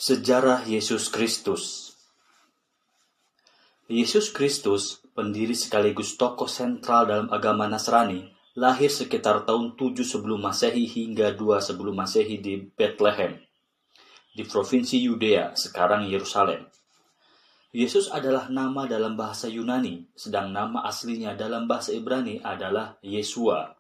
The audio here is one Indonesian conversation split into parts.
Sejarah Yesus Kristus. Yesus Kristus, pendiri sekaligus tokoh sentral dalam agama Nasrani, lahir sekitar tahun 7 sebelum Masehi hingga 2 sebelum Masehi di Bethlehem, di provinsi Yudea, sekarang Yerusalem. Yesus adalah nama dalam bahasa Yunani, sedang nama aslinya dalam bahasa Ibrani adalah Yeshua.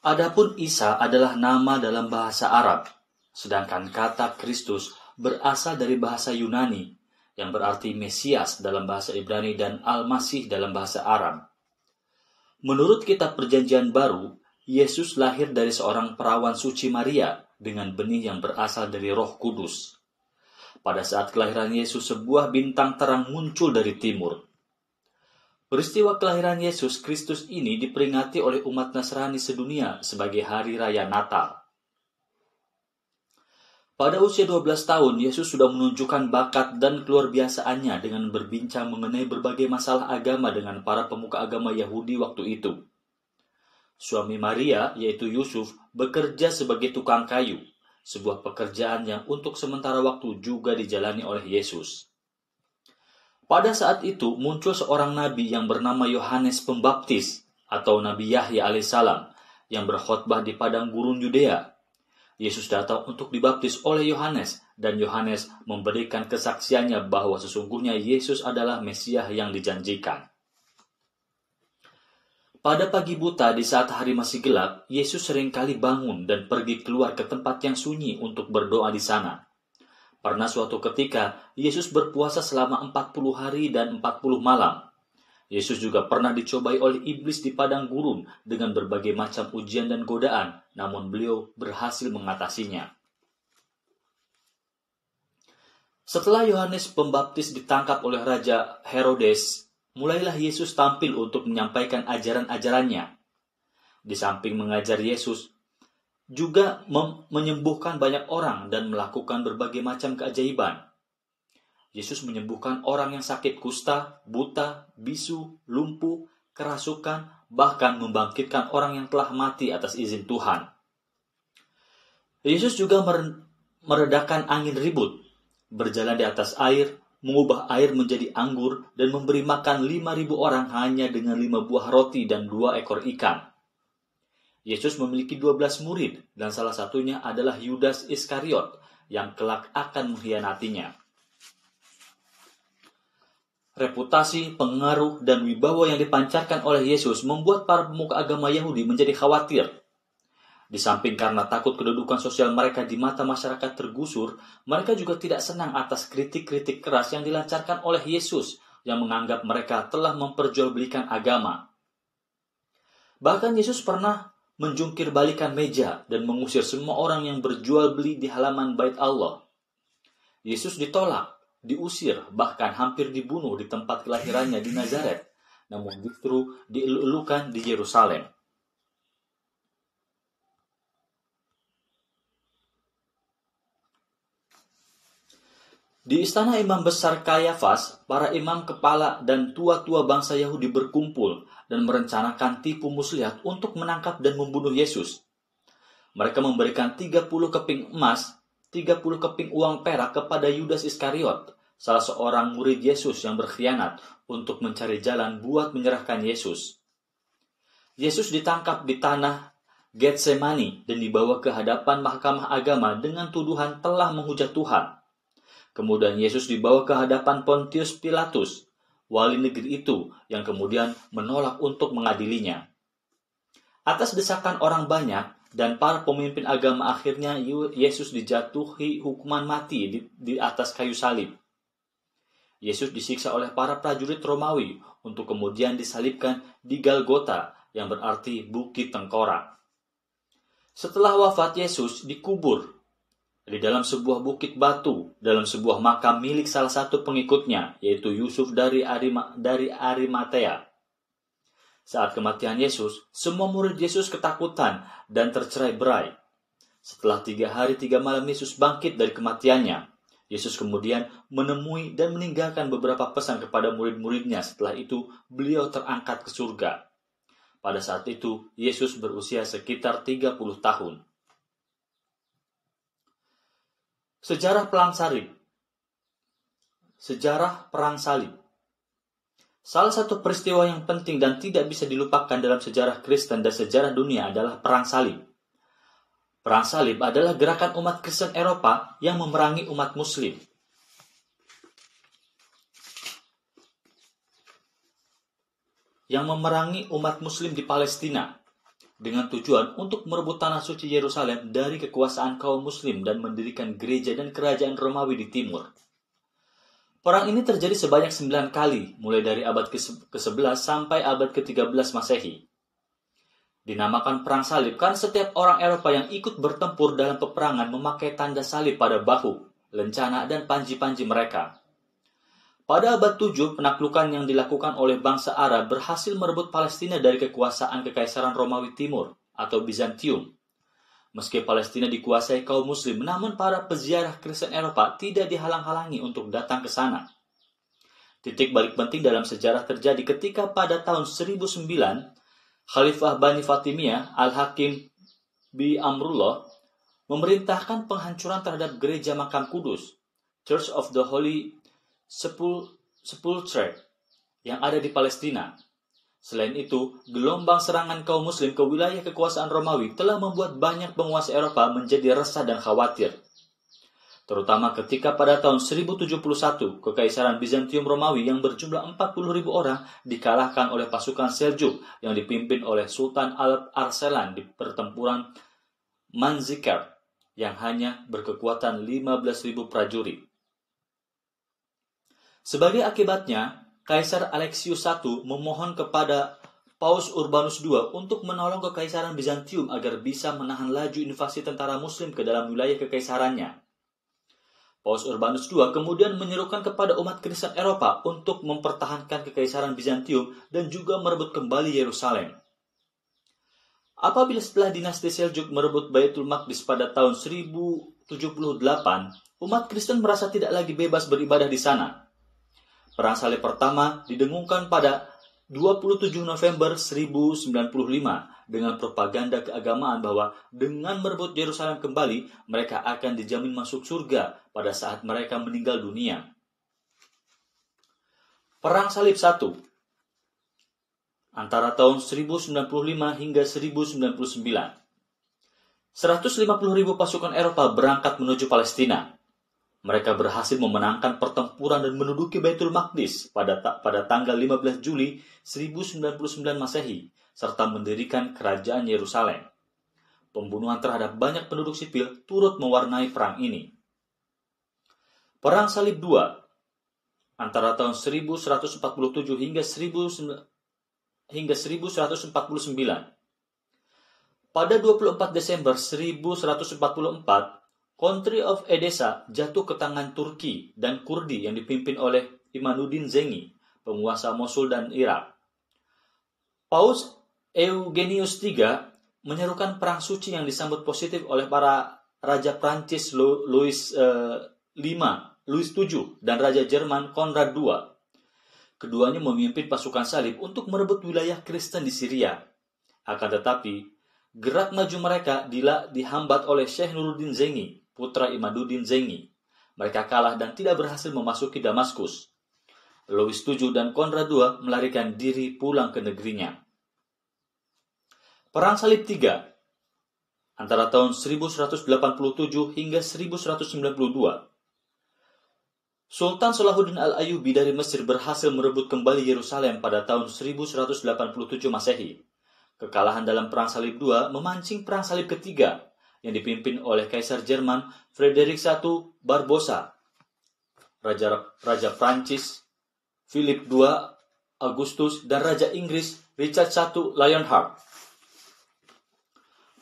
Adapun Isa adalah nama dalam bahasa Arab, sedangkan kata Kristus berasal dari bahasa Yunani, yang berarti Mesias dalam bahasa Ibrani dan Al-Masih dalam bahasa Aram. Menurut kitab Perjanjian Baru, Yesus lahir dari seorang perawan suci Maria dengan benih yang berasal dari Roh Kudus. Pada saat kelahiran Yesus, sebuah bintang terang muncul dari timur. Peristiwa kelahiran Yesus Kristus ini diperingati oleh umat Nasrani sedunia sebagai Hari Raya Natal. Pada usia 12 tahun, Yesus sudah menunjukkan bakat dan keluar biasaannya dengan berbincang mengenai berbagai masalah agama dengan para pemuka agama Yahudi waktu itu. Suami Maria, yaitu Yusuf, bekerja sebagai tukang kayu, sebuah pekerjaan yang untuk sementara waktu juga dijalani oleh Yesus. Pada saat itu muncul seorang nabi yang bernama Yohanes Pembaptis atau Nabi Yahya alaihissalam yang berkhotbah di padang gurun Yudea. Yesus datang untuk dibaptis oleh Yohanes dan Yohanes memberikan kesaksiannya bahwa sesungguhnya Yesus adalah Mesias yang dijanjikan. Pada pagi buta di saat hari masih gelap, Yesus seringkali bangun dan pergi keluar ke tempat yang sunyi untuk berdoa di sana. Pernah suatu ketika, Yesus berpuasa selama 40 hari dan 40 malam. Yesus juga pernah dicobai oleh iblis di padang gurun dengan berbagai macam ujian dan godaan, namun beliau berhasil mengatasinya. Setelah Yohanes Pembaptis ditangkap oleh Raja Herodes, mulailah Yesus tampil untuk menyampaikan ajaran-ajarannya. Di samping mengajar, Yesus juga menyembuhkan banyak orang dan melakukan berbagai macam keajaiban. Yesus menyembuhkan orang yang sakit kusta, buta, bisu, lumpuh, kerasukan, bahkan membangkitkan orang yang telah mati atas izin Tuhan. Yesus juga meredakan angin ribut, berjalan di atas air, mengubah air menjadi anggur, dan memberi makan 5.000 orang hanya dengan 5 buah roti dan 2 ekor ikan. Yesus memiliki 12 murid, dan salah satunya adalah Yudas Iskariot, yang kelak akan mengkhianatinya. Reputasi, pengaruh, dan wibawa yang dipancarkan oleh Yesus membuat para pemuka agama Yahudi menjadi khawatir. Di samping karena takut kedudukan sosial mereka di mata masyarakat tergusur, mereka juga tidak senang atas kritik-kritik keras yang dilancarkan oleh Yesus, yang menganggap mereka telah memperjualbelikan agama. Bahkan Yesus pernah menjungkir balikan meja dan mengusir semua orang yang berjual beli di halaman bait Allah. Yesus ditolak, diusir, bahkan hampir dibunuh di tempat kelahirannya di Nazaret, namun justru dielu-elukan di Yerusalem. Di istana imam besar Kayafas, para imam kepala dan tua-tua bangsa Yahudi berkumpul dan merencanakan tipu muslihat untuk menangkap dan membunuh Yesus. Mereka memberikan 30 keping emas, 30 keping uang perak kepada Yudas Iskariot, salah seorang murid Yesus yang berkhianat untuk mencari jalan buat menyerahkan Yesus. Yesus ditangkap di tanah Getsemani dan dibawa ke hadapan mahkamah agama dengan tuduhan telah menghujat Tuhan. Kemudian Yesus dibawa ke hadapan Pontius Pilatus, wali negeri itu, yang kemudian menolak untuk mengadilinya. Atas desakan orang banyak dan para pemimpin agama, akhirnya Yesus dijatuhi hukuman mati di atas kayu salib. Yesus disiksa oleh para prajurit Romawi untuk kemudian disalibkan di Golgota, yang berarti Bukit Tengkorak. Setelah wafat, Yesus dikubur di dalam sebuah bukit batu, dalam sebuah makam milik salah satu pengikutnya, yaitu Yusuf dari Arimatea. Saat kematian Yesus, semua murid Yesus ketakutan dan tercerai-berai. Setelah 3 hari 3 malam Yesus bangkit dari kematiannya, Yesus kemudian menemui dan meninggalkan beberapa pesan kepada murid-muridnya. Setelah itu, beliau terangkat ke surga. Pada saat itu, Yesus berusia sekitar 30 tahun. Sejarah Perang Salib. Sejarah Perang Salib. Salah satu peristiwa yang penting dan tidak bisa dilupakan dalam sejarah Kristen dan sejarah dunia adalah Perang Salib. Perang Salib adalah gerakan umat Kristen Eropa yang memerangi umat Muslim. Di Palestina dengan tujuan untuk merebut tanah suci Yerusalem dari kekuasaan kaum Muslim dan mendirikan gereja dan kerajaan Romawi di timur. Perang ini terjadi sebanyak 9 kali, mulai dari abad ke-11 sampai abad ke-13 Masehi. Dinamakan Perang Salib karena setiap orang Eropa yang ikut bertempur dalam peperangan memakai tanda salib pada bahu, lencana, dan panji-panji mereka. Pada abad 7, penaklukan yang dilakukan oleh bangsa Arab berhasil merebut Palestina dari kekuasaan Kekaisaran Romawi Timur atau Bizantium. Meski Palestina dikuasai kaum Muslim, namun para peziarah Kristen Eropa tidak dihalang-halangi untuk datang ke sana. Titik balik penting dalam sejarah terjadi ketika pada tahun 1009, Khalifah Bani Fatimiyah Al-Hakim bi Amrullah memerintahkan penghancuran terhadap gereja Makam Kudus, Church of the Holy Sepulchre, yang ada di Palestina. Selain itu, gelombang serangan kaum Muslim ke wilayah kekuasaan Romawi telah membuat banyak penguasa Eropa menjadi resah dan khawatir. Terutama ketika pada tahun 1071, Kekaisaran Bizantium Romawi yang berjumlah 40.000 orang dikalahkan oleh pasukan Seljuk yang dipimpin oleh Sultan Al-Arsalan di pertempuran Manzikert yang hanya berkekuatan 15.000 prajurit. Sebagai akibatnya, Kaisar Alexius I memohon kepada Paus Urbanus II untuk menolong Kekaisaran Bizantium agar bisa menahan laju invasi tentara Muslim ke dalam wilayah kekaisarannya. Paus Urbanus II kemudian menyerukan kepada umat Kristen Eropa untuk mempertahankan Kekaisaran Bizantium dan juga merebut kembali Yerusalem. Apabila setelah dinasti Seljuk merebut Baitul Maqdis pada tahun 1078, umat Kristen merasa tidak lagi bebas beribadah di sana. Perang Salib pertama didengungkan pada 27 November 1095 dengan propaganda keagamaan bahwa dengan merebut Yerusalem kembali, mereka akan dijamin masuk surga pada saat mereka meninggal dunia. Perang Salib I antara tahun 1095 hingga 1099. 150.000 pasukan Eropa berangkat menuju Palestina. Mereka berhasil memenangkan pertempuran dan menduduki Baitul Maqdis pada tanggal 15 Juli 1099 Masehi, serta mendirikan kerajaan Yerusalem. Pembunuhan terhadap banyak penduduk sipil turut mewarnai perang ini. Perang Salib II antara tahun 1147 hingga 1149. Pada 24 Desember 1144, Country of Edessa jatuh ke tangan Turki dan Kurdi yang dipimpin oleh Imaduddin Zengi, penguasa Mosul dan Irak. Paus Eugenius III menyerukan perang suci yang disambut positif oleh para Raja Prancis Louis VII dan Raja Jerman Konrad II. Keduanya memimpin pasukan salib untuk merebut wilayah Kristen di Syria. Akan tetapi, gerak maju mereka dihambat oleh Syekh Nuruddin Zengi, putra Imaduddin Zengi. Mereka kalah dan tidak berhasil memasuki Damaskus. Louis VII dan Konrad II melarikan diri pulang ke negerinya. Perang Salib III antara tahun 1187 hingga 1192. Sultan Salahuddin Al-Ayyubi dari Mesir berhasil merebut kembali Yerusalem pada tahun 1187 Masehi. Kekalahan dalam Perang Salib II memancing Perang Salib ketiga yang dipimpin oleh Kaisar Jerman Frederick I Barbarossa, Raja Prancis Philip II Augustus, dan Raja Inggris Richard I Lionheart.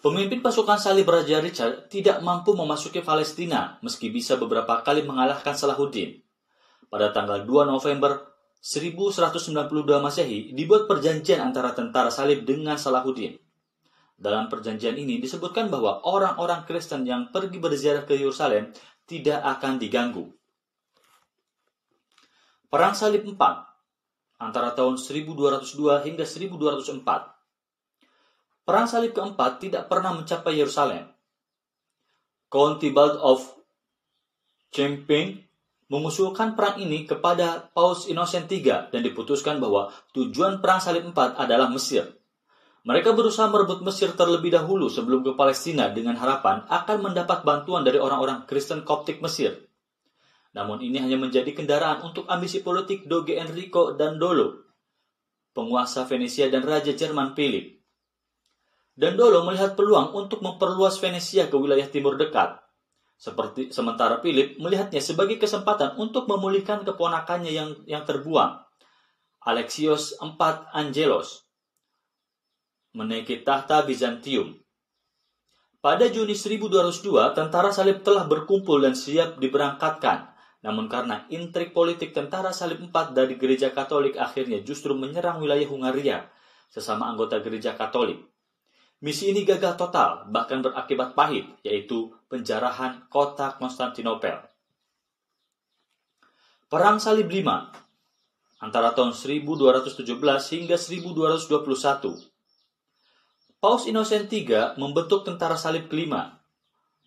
Pemimpin pasukan salib Raja Richard tidak mampu memasuki Palestina meski bisa beberapa kali mengalahkan Salahuddin. Pada tanggal 2 November 1192 Masehi dibuat perjanjian antara tentara salib dengan Salahuddin. Dalam perjanjian ini disebutkan bahwa orang-orang Kristen yang pergi berziarah ke Yerusalem tidak akan diganggu. Perang Salib IV antara tahun 1202 hingga 1204. Perang Salib keempat tidak pernah mencapai Yerusalem. Countybald of Champagne mengusulkan perang ini kepada Paus Innocent III dan diputuskan bahwa tujuan Perang Salib IV adalah Mesir. Mereka berusaha merebut Mesir terlebih dahulu sebelum ke Palestina dengan harapan akan mendapat bantuan dari orang-orang Kristen Koptik Mesir. Namun ini hanya menjadi kendaraan untuk ambisi politik Doge Enrico Dandolo, penguasa Venesia dan Raja Jerman Philip. Dandolo melihat peluang untuk memperluas Venesia ke wilayah timur dekat. Sementara Philip melihatnya sebagai kesempatan untuk memulihkan keponakannya yang terbuang, Alexios IV Angelos, menaiki tahta Bizantium. Pada Juni 1202, tentara salib telah berkumpul dan siap diberangkatkan. Namun karena intrik politik, tentara salib IV dari gereja Katolik akhirnya justru menyerang wilayah Hungaria, sesama anggota gereja Katolik. Misi ini gagal total, bahkan berakibat pahit, yaitu penjarahan kota Konstantinopel. Perang Salib V antara tahun 1217 hingga 1221. Paus Innocent III membentuk tentara salib kelima.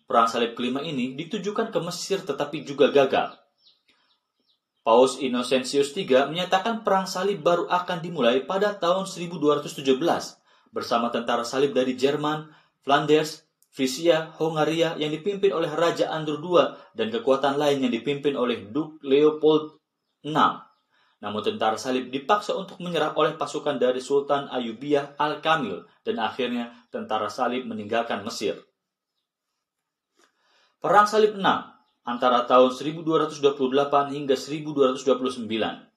Perang salib kelima ini ditujukan ke Mesir tetapi juga gagal. Paus Innocentius III menyatakan perang salib baru akan dimulai pada tahun 1217 bersama tentara salib dari Jerman, Flanders, Frisia, Hongaria yang dipimpin oleh Raja Andrew II dan kekuatan lain yang dipimpin oleh Duke Leopold VI. Namun tentara salib dipaksa untuk menyerah oleh pasukan dari Sultan Ayyubiyah Al-Kamil dan akhirnya tentara salib meninggalkan Mesir. Perang Salib VI antara tahun 1228 hingga 1229.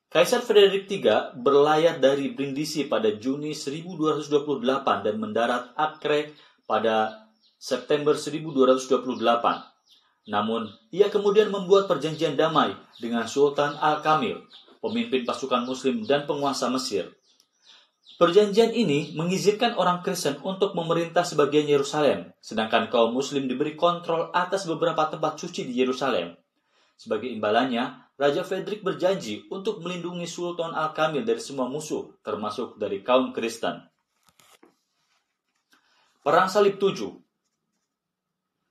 Kaisar Frederick III berlayar dari Brindisi pada Juni 1228 dan mendarat Acre pada September 1228. Namun, ia kemudian membuat perjanjian damai dengan Sultan Al-Kamil, pemimpin pasukan Muslim dan penguasa Mesir. Perjanjian ini mengizinkan orang Kristen untuk memerintah sebagian Yerusalem, sedangkan kaum Muslim diberi kontrol atas beberapa tempat suci di Yerusalem. Sebagai imbalannya, Raja Frederick berjanji untuk melindungi Sultan Al-Kamil dari semua musuh, termasuk dari kaum Kristen. Perang Salib VII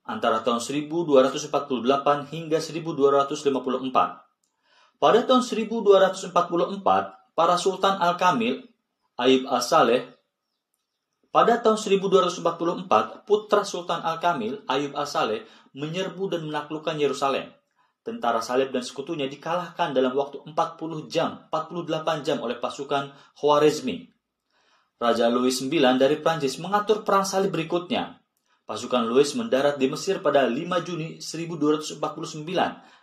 antara tahun 1248 hingga 1254. Pada tahun 1244, para Sultan Al-Kamil, Ayub Al-Saleh, pada tahun 1244, putra Sultan Al-Kamil, Ayub Al-Saleh, menyerbu dan menaklukkan Yerusalem. Tentara salib dan sekutunya dikalahkan dalam waktu 48 jam oleh pasukan Khwarizmi. Raja Louis IX dari Prancis mengatur perang salib berikutnya. Pasukan Louis mendarat di Mesir pada 5 Juni 1249,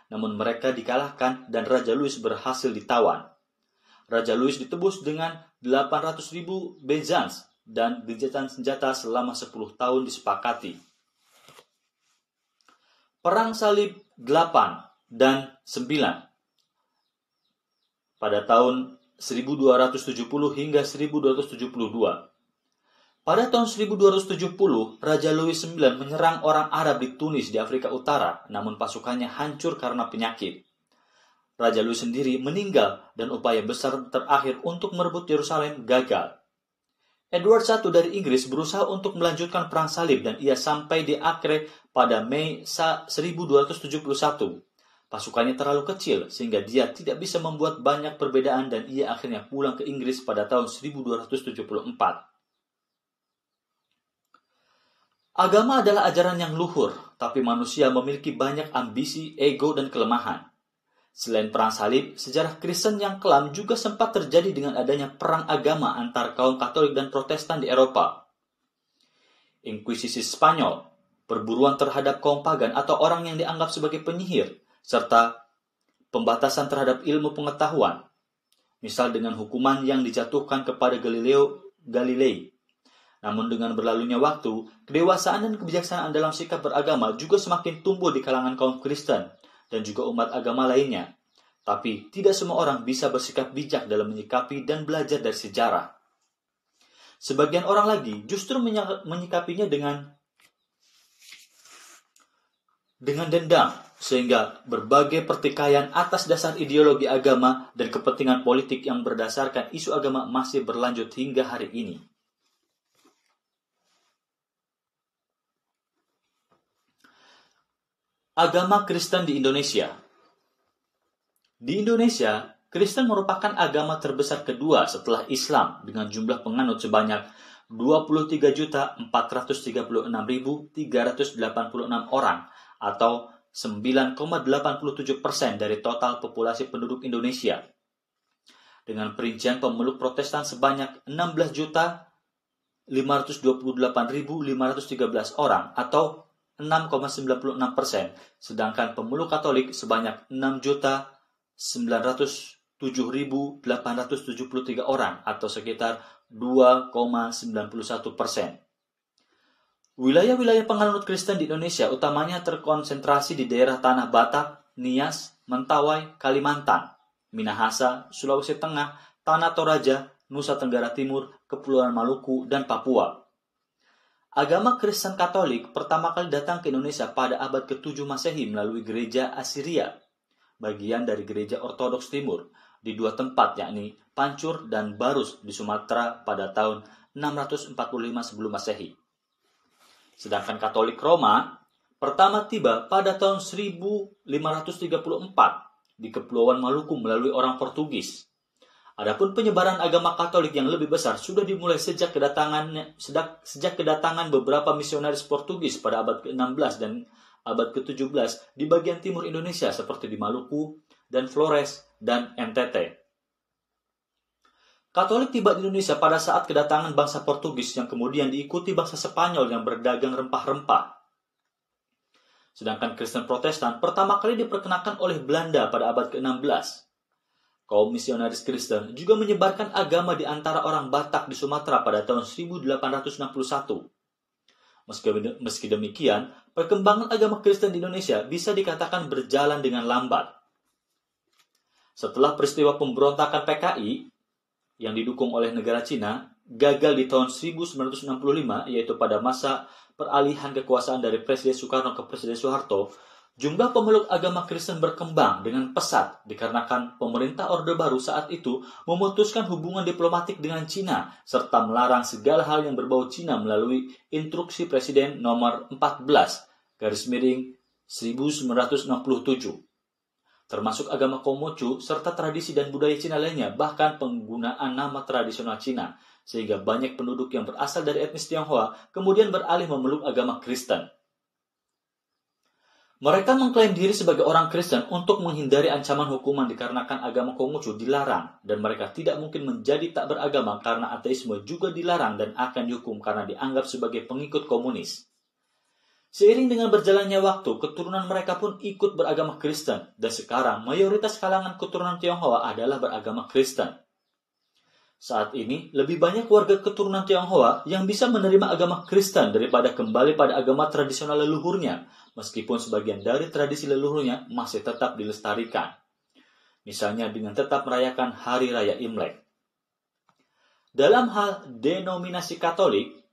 namun mereka dikalahkan dan Raja Louis berhasil ditawan. Raja Louis ditebus dengan 800.000 bezants dan gencatan senjata selama 10 tahun disepakati. Perang Salib 8 dan 9 pada tahun 1270 hingga 1272. Pada tahun 1270, Raja Louis IX menyerang orang Arab di Tunis di Afrika Utara, namun pasukannya hancur karena penyakit. Raja Louis sendiri meninggal dan upaya besar terakhir untuk merebut Yerusalem gagal. Edward I dari Inggris berusaha untuk melanjutkan perang salib dan ia sampai di Acre pada Mei 1271. Pasukannya terlalu kecil sehingga dia tidak bisa membuat banyak perbedaan dan ia akhirnya pulang ke Inggris pada tahun 1274. Agama adalah ajaran yang luhur, tapi manusia memiliki banyak ambisi, ego, dan kelemahan. Selain perang salib, sejarah Kristen yang kelam juga sempat terjadi dengan adanya perang agama antar kaum Katolik dan Protestan di Eropa. Inkuisisi Spanyol, perburuan terhadap kaum pagan atau orang yang dianggap sebagai penyihir, serta pembatasan terhadap ilmu pengetahuan, misal dengan hukuman yang dijatuhkan kepada Galileo Galilei. Namun dengan berlalunya waktu, kedewasaan dan kebijaksanaan dalam sikap beragama juga semakin tumbuh di kalangan kaum Kristen dan juga umat agama lainnya. Tapi tidak semua orang bisa bersikap bijak dalam menyikapi dan belajar dari sejarah. Sebagian orang lagi justru menyikapinya dengan dendam, sehingga berbagai pertikaian atas dasar ideologi agama dan kepentingan politik yang berdasarkan isu agama masih berlanjut hingga hari ini. Agama Kristen di Indonesia. Di Indonesia, Kristen merupakan agama terbesar kedua setelah Islam dengan jumlah penganut sebanyak 23.436.386 orang atau 9,87% dari total populasi penduduk Indonesia. Dengan perincian pemeluk Protestan sebanyak 16.528.513 orang atau 6,96%, sedangkan pemeluk Katolik sebanyak 6.907.873 orang atau sekitar 2,91%. Wilayah-wilayah penganut Kristen di Indonesia utamanya terkonsentrasi di daerah Tanah Batak, Nias, Mentawai, Kalimantan, Minahasa, Sulawesi Tengah, Tanah Toraja, Nusa Tenggara Timur, Kepulauan Maluku, dan Papua. Agama Kristen Katolik pertama kali datang ke Indonesia pada abad ke-7 Masehi melalui gereja Assyria, bagian dari gereja Ortodoks Timur, di dua tempat yakni Pancur dan Barus di Sumatera pada tahun 645 sebelum Masehi. Sedangkan Katolik Roma pertama tiba pada tahun 1534 di Kepulauan Maluku melalui orang Portugis. Adapun penyebaran agama Katolik yang lebih besar sudah dimulai sejak kedatangan beberapa misionaris Portugis pada abad ke-16 dan abad ke-17 di bagian timur Indonesia seperti di Maluku dan Flores dan NTT. Katolik tiba di Indonesia pada saat kedatangan bangsa Portugis yang kemudian diikuti bangsa Spanyol yang berdagang rempah-rempah. Sedangkan Kristen Protestan pertama kali diperkenalkan oleh Belanda pada abad ke-16. Kaum misionaris Kristen juga menyebarkan agama di antara orang Batak di Sumatera pada tahun 1861. Meski demikian, perkembangan agama Kristen di Indonesia bisa dikatakan berjalan dengan lambat. Setelah peristiwa pemberontakan PKI yang didukung oleh negara Cina gagal di tahun 1965, yaitu pada masa peralihan kekuasaan dari Presiden Soekarno ke Presiden Soeharto, jumlah pemeluk agama Kristen berkembang dengan pesat dikarenakan pemerintah Orde Baru saat itu memutuskan hubungan diplomatik dengan Cina serta melarang segala hal yang berbau Cina melalui instruksi Presiden nomor 14/1967, termasuk agama Konghucu serta tradisi dan budaya Cina lainnya, bahkan penggunaan nama tradisional Cina, sehingga banyak penduduk yang berasal dari etnis Tionghoa kemudian beralih memeluk agama Kristen. Mereka mengklaim diri sebagai orang Kristen untuk menghindari ancaman hukuman dikarenakan agama Konghucu dilarang dan mereka tidak mungkin menjadi tak beragama karena ateisme juga dilarang dan akan dihukum karena dianggap sebagai pengikut komunis. Seiring dengan berjalannya waktu, keturunan mereka pun ikut beragama Kristen dan sekarang mayoritas kalangan keturunan Tionghoa adalah beragama Kristen. Saat ini, lebih banyak warga keturunan Tionghoa yang bisa menerima agama Kristen daripada kembali pada agama tradisional leluhurnya, meskipun sebagian dari tradisi leluhurnya masih tetap dilestarikan. Misalnya dengan tetap merayakan Hari Raya Imlek. Dalam hal denominasi Katolik,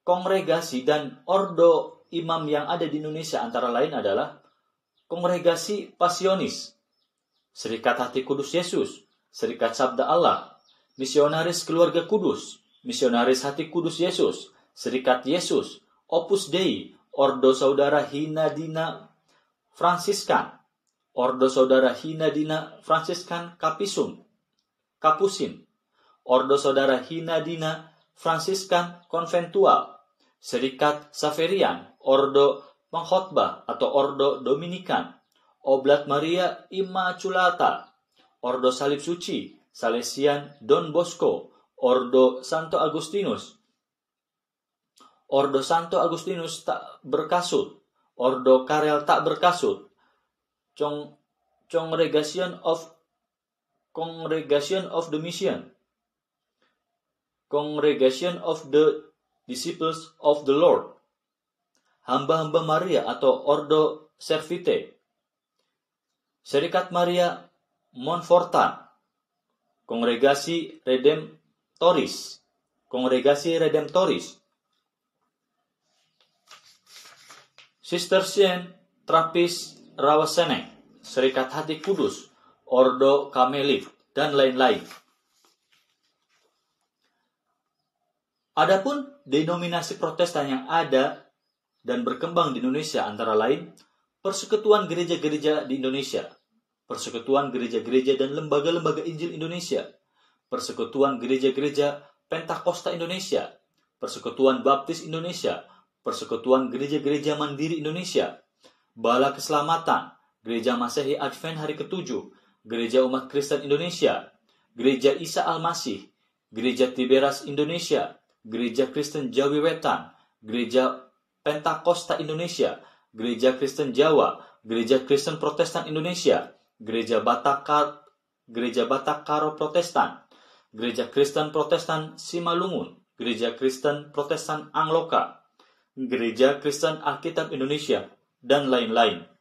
kongregasi dan ordo imam yang ada di Indonesia antara lain adalah Kongregasi Pasionis, Serikat Hati Kudus Yesus, Serikat Sabda Allah, Misionaris Keluarga Kudus, Misionaris Hati Kudus Yesus, Serikat Yesus, Opus Dei, Ordo Saudara Hinadina Fransiskan, Ordo Saudara Hinadina Fransiskan Kapusin, Ordo Saudara Hinadina Fransiskan Konventual, Serikat Saverian, Ordo Pengkhotbah atau Ordo Dominikan, Oblat Maria Immaculata, Ordo Salib Suci, Salesian Don Bosco, Ordo Santo Agustinus, Ordo Santo Agustinus tak berkasut, Ordo Karel tak berkasut, Congregation of the Mission, Congregation of the Disciples of the Lord, Hamba-hamba Maria atau Ordo Servite, Serikat Maria Montfortan, Kongregasi Redemptoris, Cistercian Trappist Rawasene, Serikat Hati Kudus, Ordo Kamelit, dan lain-lain. Adapun denominasi Protestan yang ada dan berkembang di Indonesia antara lain Persekutuan Gereja-Gereja di Indonesia, Persekutuan Gereja-Gereja dan Lembaga-Lembaga Injil Indonesia, Persekutuan Gereja-Gereja Pentakosta Indonesia, Persekutuan Baptis Indonesia, Persekutuan Gereja-Gereja Mandiri Indonesia, Bala Keselamatan, Gereja Masehi Advent Hari ke-7, Gereja Umat Kristen Indonesia, Gereja Isa Al-Masih, Gereja Tiberas Indonesia, Gereja Kristen Jawi Wetan, Gereja Pentakosta Indonesia, Gereja Kristen Jawa, Gereja Kristen Protestan Indonesia, Gereja Batak Karo Protestan, Gereja Kristen Protestan Simalungun, Gereja Kristen Protestan Angloka, Gereja Kristen Alkitab Indonesia, dan lain-lain.